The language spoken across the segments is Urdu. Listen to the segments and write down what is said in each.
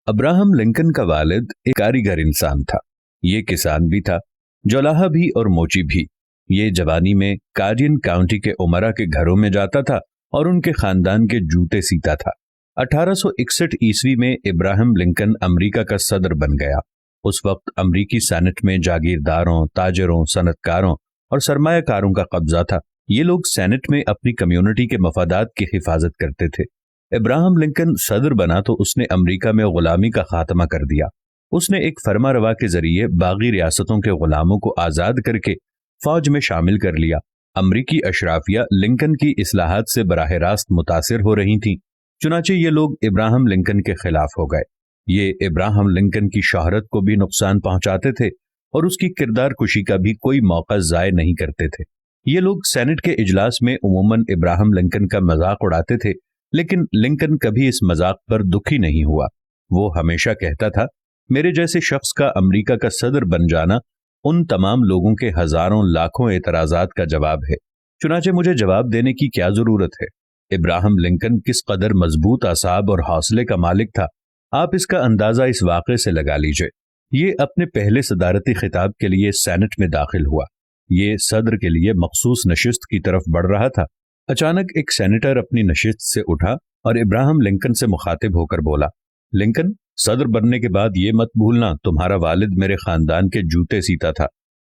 ابراہم لنکن کا والد ایک کاریگر انسان تھا۔ یہ کسان بھی تھا، جولاہا بھی اور موچی بھی۔ یہ جوانی میں کارین کاؤنٹی کے امرا کے گھروں میں جاتا تھا اور ان کے خاندان کے جوتے سیتا تھا۔ 1861 عیسوی میں ابراہم لنکن امریکہ کا صدر بن گیا۔ اس وقت امریکی سینٹ میں جاگیرداروں، تاجروں، صنعت کاروں اور سرمایہ کاروں کا قبضہ تھا۔ یہ لوگ سینٹ میں اپنی کمیونٹی کے مفادات کی حفاظت کرتے تھے۔ ابراہم لنکن صدر بنا تو اس نے امریکہ میں غلامی کا خاتمہ کر دیا۔ اس نے ایک فرما روا کے ذریعے باغی ریاستوں کے غلاموں کو آزاد کر کے فوج میں شامل کر لیا۔ امریکی اشرافیہ لنکن کی اصلاحات سے براہ راست متاثر ہو رہی تھیں، چنانچہ یہ لوگ ابراہم لنکن کے خلاف ہو گئے۔ یہ ابراہم لنکن کی شہرت کو بھی نقصان پہنچاتے تھے اور اس کی کردار کشی کا بھی کوئی موقع ضائع نہیں کرتے تھے۔ یہ لوگ سینٹ کے اجلاس میں عموماً ابراہم لنکن کا مذاق اڑاتے تھے، لیکن لنکن کبھی اس مذاق پر دکھی نہیں ہوا۔ وہ ہمیشہ کہتا تھا، میرے جیسے شخص کا امریکہ کا صدر بن جانا ان تمام لوگوں کے ہزاروں لاکھوں اعتراضات کا جواب ہے، چنانچہ مجھے جواب دینے کی کیا ضرورت ہے۔ ابراہم لنکن کس قدر مضبوط اعصاب اور حوصلے کا مالک تھا، آپ اس کا اندازہ اس واقعے سے لگا لیجئے۔ یہ اپنے پہلے صدارتی خطاب کے لیے سینٹ میں داخل ہوا۔ یہ صدر کے لیے مخصوص نشست کی طرف بڑھ رہا تھا۔ اچانک ایک سینیٹر اپنی نشست سے اٹھا اور ابراہم لنکن سے مخاطب ہو کر بولا، لنکن، صدر بننے کے بعد یہ مت بھولنا تمہارا والد میرے خاندان کے جوتے سیتا تھا۔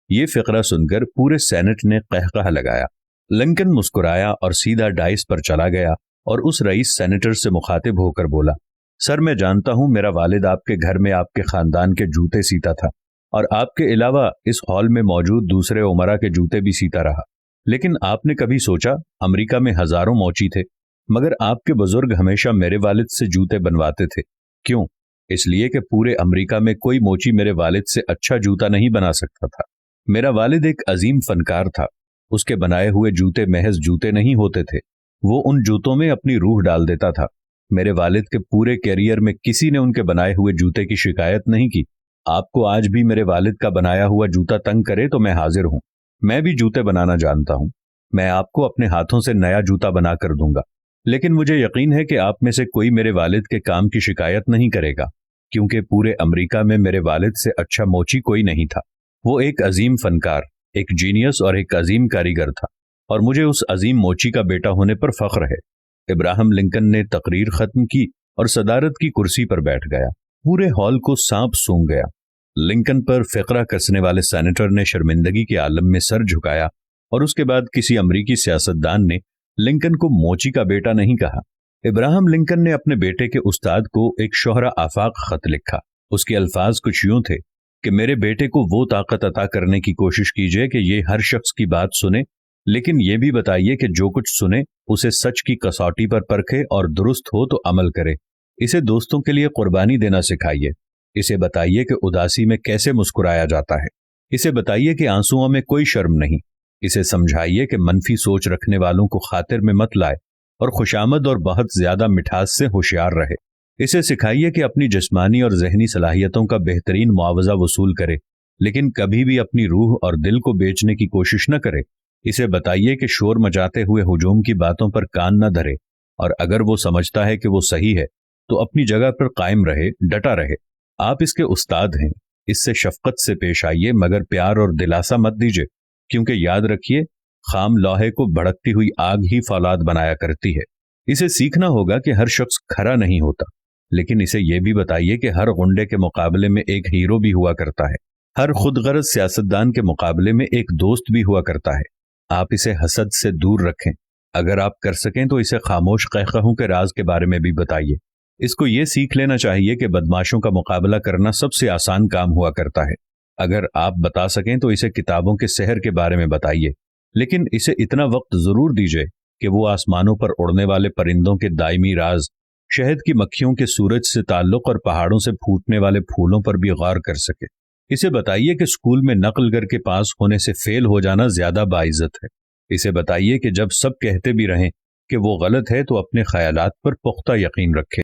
یہ فقرہ سن کر پورے سینٹ نے قہقہ لگایا۔ لنکن مسکرایا اور سیدھا ڈائس پر چلا گیا اور اس رئیس سینیٹر سے مخاطب ہو کر بولا، سر، میں جانتا ہوں میرا والد آپ کے گھر میں آپ کے خاندان کے جوتے سیتا تھا اور آپ کے علاوہ اس ہال میں موجود دوسرے امرا کے جوتے بھی سیتا رہا، لیکن آپ نے کبھی سوچا امریکہ میں ہزاروں موچی تھے مگر آپ کے بزرگ ہمیشہ میرے والد سے جوتے بنواتے تھے۔ کیوں؟ اس لیے کہ پورے امریکہ میں کوئی موچی میرے والد سے اچھا جوتا نہیں بنا سکتا تھا۔ میرا والد ایک عظیم فنکار تھا۔ اس کے بنائے ہوئے جوتے محض جوتے نہیں ہوتے تھے، وہ ان جوتوں میں اپنی روح ڈال دیتا تھا۔ میرے والد کے پورے کیریئر میں کسی نے ان کے بنائے ہوئے جوتے کی شکایت نہیں کی۔ آپ کو آج بھی میرے والد کا بنایا ہوا جوتا تنگ کرے تو میں حاضر ہوں۔ میں بھی جوتے بنانا جانتا ہوں۔ میں آپ کو اپنے ہاتھوں سے نیا جوتا بنا کر دوں گا، لیکن مجھے یقین ہے کہ آپ میں سے کوئی میرے والد کے کام کی شکایت نہیں کرے گا، کیونکہ پورے امریکہ میں میرے والد سے اچھا موچی کوئی نہیں تھا۔ وہ ایک عظیم فنکار، ایک جینیس اور ایک عظیم کاریگر تھا، اور مجھے اس عظیم موچی کا بیٹا ہونے پر فخر ہے۔ ابراہم لنکن نے تقریر ختم کی اور صدارت کی کرسی پر بیٹھ گیا۔ پورے ہال کو سانپ سونگ گیا۔ لنکن پر فقرہ کسنے والے سینیٹر نے شرمندگی کے عالم میں سر جھکایا اور اس کے بعد کسی امریکی سیاستدان نے لنکن کو موچی کا بیٹا نہیں کہا۔ ابراہم لنکن نے اپنے بیٹے کے استاد کو ایک شہرہ آفاق خط لکھا۔ اس کے الفاظ کچھ یوں تھے کہ میرے بیٹے کو وہ طاقت عطا کرنے کی کوشش کیجیے کہ یہ ہر شخص کی بات سنے، لیکن یہ بھی بتائیے کہ جو کچھ سنے اسے سچ کی کسوٹی پر پرکھے اور درست ہو تو عمل کرے۔ اسے دوستوں کے لیے قربانی دینا سکھائیے۔ اسے بتائیے کہ اداسی میں کیسے مسکرایا جاتا ہے۔ اسے بتائیے کہ آنسوؤں میں کوئی شرم نہیں۔ اسے سمجھائیے کہ منفی سوچ رکھنے والوں کو خاطر میں مت لائے اور خوشامد اور بہت زیادہ مٹھاس سے ہوشیار رہے۔ اسے سکھائیے کہ اپنی جسمانی اور ذہنی صلاحیتوں کا بہترین معاوضہ وصول کرے، لیکن کبھی بھی اپنی روح اور دل کو بیچنے کی کوشش نہ کرے۔ اسے بتائیے کہ شور مچاتے ہوئے ہجوم کی باتوں پر کان نہ دھرے، اور اگر وہ سمجھتا ہے کہ وہ صحیح ہے تو اپنی جگہ پر قائم رہے، ڈٹا رہے۔ آپ اس کے استاد ہیں، اس سے شفقت سے پیش آئیے مگر پیار اور دلاسا مت دیجیے، کیونکہ یاد رکھیے خام لوہے کو بھڑکتی ہوئی آگ ہی فولاد بنایا کرتی ہے۔ اسے سیکھنا ہوگا کہ ہر شخص کھرا نہیں ہوتا، لیکن اسے یہ بھی بتائیے کہ ہر غنڈے کے مقابلے میں ایک ہیرو بھی ہوا کرتا ہے، ہر خود غرض سیاستدان کے مقابلے میں ایک دوست بھی ہوا کرتا ہے۔ آپ اسے حسد سے دور رکھیں۔ اگر آپ کر سکیں تو اسے خاموش قہقہوں کے راز کے بارے میں بھی بتائیے۔ اس کو یہ سیکھ لینا چاہیے کہ بدماشوں کا مقابلہ کرنا سب سے آسان کام ہوا کرتا ہے۔ اگر آپ بتا سکیں تو اسے کتابوں کے سحر کے بارے میں بتائیے، لیکن اسے اتنا وقت ضرور دیجیے کہ وہ آسمانوں پر اڑنے والے پرندوں کے دائمی راز، شہد کی مکھیوں کے سورج سے تعلق اور پہاڑوں سے پھوٹنے والے پھولوں پر بھی غور کر سکے۔ اسے بتائیے کہ اسکول میں نقل کر کے پاس ہونے سے فیل ہو جانا زیادہ باعزت ہے۔ اسے بتائیے کہ جب سب کہتے بھی رہیں کہ وہ غلط ہے تو اپنے خیالات پر پختہ یقین رکھے۔